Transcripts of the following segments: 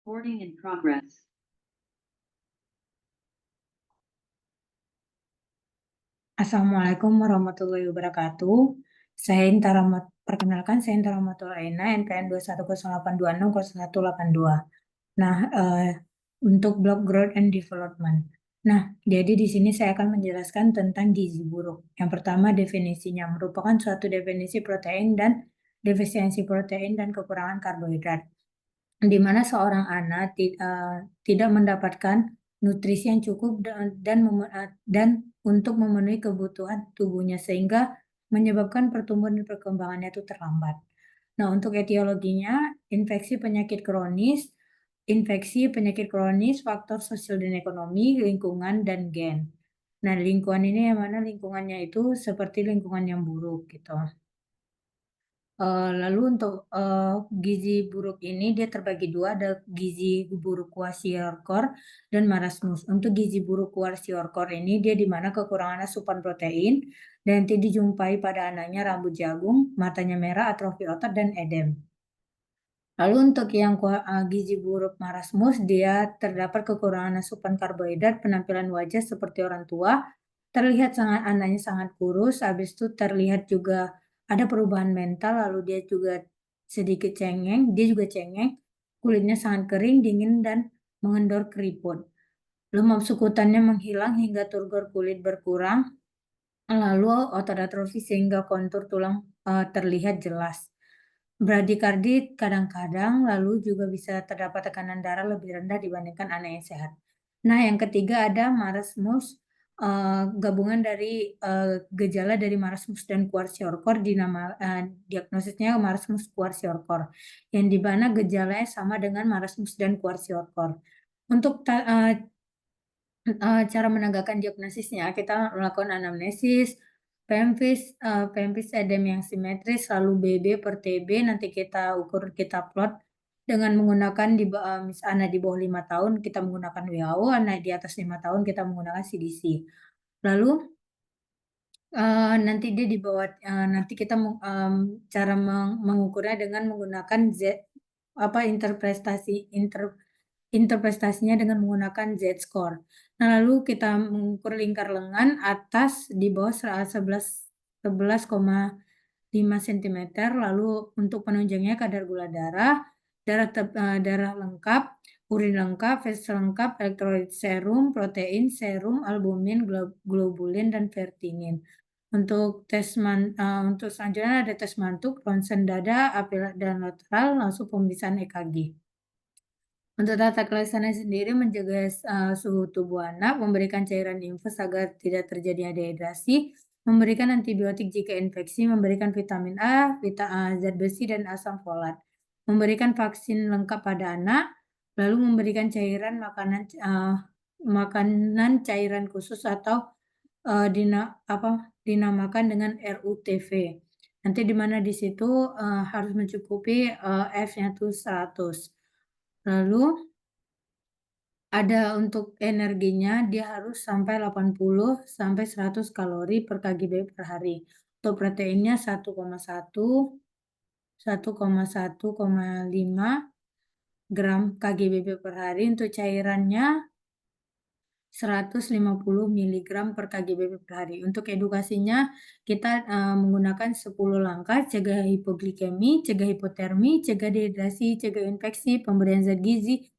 Recording in progress. Assalamualaikum warahmatullahi wabarakatuh. Perkenalkan, saya Inta Rahmatul Aina, NPM 21082600182. Nah, untuk blok growth and development. Nah, jadi di sini saya akan menjelaskan tentang gizi buruk. Yang pertama, definisinya merupakan suatu definisi protein dan defisiensi protein dan kekurangan karbohidrat, di mana seorang anak tidak mendapatkan nutrisi yang cukup dan untuk memenuhi kebutuhan tubuhnya, sehingga menyebabkan pertumbuhan dan perkembangannya itu terlambat. Nah, untuk etiologinya, infeksi penyakit kronis, faktor sosial dan ekonomi, lingkungan, dan gen. Nah, lingkungan ini yang mana lingkungannya itu seperti lingkungan yang buruk gitu. Lalu untuk gizi buruk ini dia terbagi dua, ada gizi buruk kwashiorkor dan marasmus. Untuk gizi buruk kwashiorkor ini dia di mana kekurangan asupan protein dan nanti dijumpai pada anaknya rambut jagung, matanya merah, atrofi otot dan edem. Lalu untuk yang gizi buruk marasmus, dia terdapat kekurangan asupan karbohidrat, penampilan wajah seperti orang tua, terlihat anaknya sangat kurus, habis itu terlihat juga ada perubahan mental, lalu dia juga sedikit cengeng, kulitnya sangat kering, dingin, dan mengendor keriput. Lemak sukutannya menghilang hingga turgor kulit berkurang, lalu otot atrofi sehingga kontur tulang terlihat jelas. Bradikardi kadang-kadang, lalu juga bisa terdapat tekanan darah lebih rendah dibandingkan anak yang sehat. Nah, yang ketiga ada marasmus, gabungan dari gejala dari marasmus dan kwashiorkor, diagnosisnya marasmus kwashiorkor, yang di mana gejalanya sama dengan marasmus dan kwashiorkor. Untuk cara menegakkan diagnosisnya, kita melakukan anamnesis, PMVIS edem yang simetris, lalu BB per TB, nanti kita ukur, kita plot dengan menggunakan anak di bawah 5 tahun kita menggunakan WHO, anak di atas 5 tahun kita menggunakan CDC. Lalu nanti dia dibawa, nanti kita cara mengukurnya dengan menggunakan interpretasinya dengan menggunakan Z-score. Nah, lalu kita mengukur lingkar lengan atas di bawah 11,5 cm. Lalu untuk penunjangnya kadar gula darah, darah lengkap, urin lengkap, fase lengkap, elektrolit serum, protein, serum, albumin, globulin, dan fertinin. Untuk untuk selanjutnya ada tes mantuk, ronsen dada, apel dan lateral, langsung pemeriksaan EKG. Untuk tata laksana sendiri menjaga suhu tubuh anak, memberikan cairan infus agar tidak terjadi dehidrasi, memberikan antibiotik jika infeksi, memberikan vitamin A, zat besi dan asam folat, memberikan vaksin lengkap pada anak, lalu memberikan makanan cairan khusus atau dinamakan dengan RUTV. Nanti di mana di situ harus mencukupi F-nya itu 100. Lalu ada untuk energinya, dia harus sampai 80 sampai 100 kalori per kgb per hari. Untuk proteinnya 1,5 gram kgb per hari. Untuk cairannya 150 mg per kgb per hari. Untuk edukasinya kita menggunakan 10 langkah: cegah hipoglikemi, cegah hipotermi, cegah dehidrasi, cegah infeksi, pemberian zat gizi,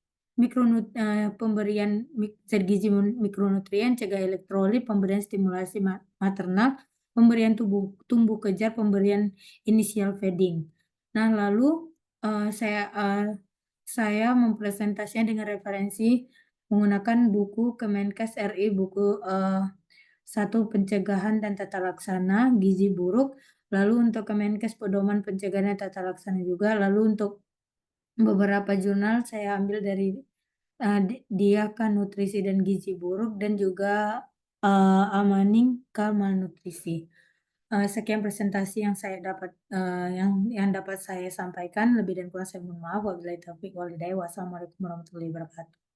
pemberian zat gizi mikronutrien, cegah elektrolit, pemberian stimulasi maternal, pemberian tumbuh kejar, pemberian initial feeding. Nah, lalu saya mempresentasikan dengan referensi menggunakan buku Kemenkes RI, buku 1 pencegahan dan tata laksana gizi buruk, lalu untuk Kemenkes pedoman pencegahan dan tata laksana juga, lalu untuk beberapa jurnal saya ambil dari Diakan Nutrisi dan Gizi Buruk, dan juga Amaning Malnutrisi. Sekian presentasi yang saya dapat yang dapat saya sampaikan. Lebih dan kurang saya mohon maaf. Wabillahi taufiq wal hidayah. Wassalamualaikum warahmatullahi wabarakatuh.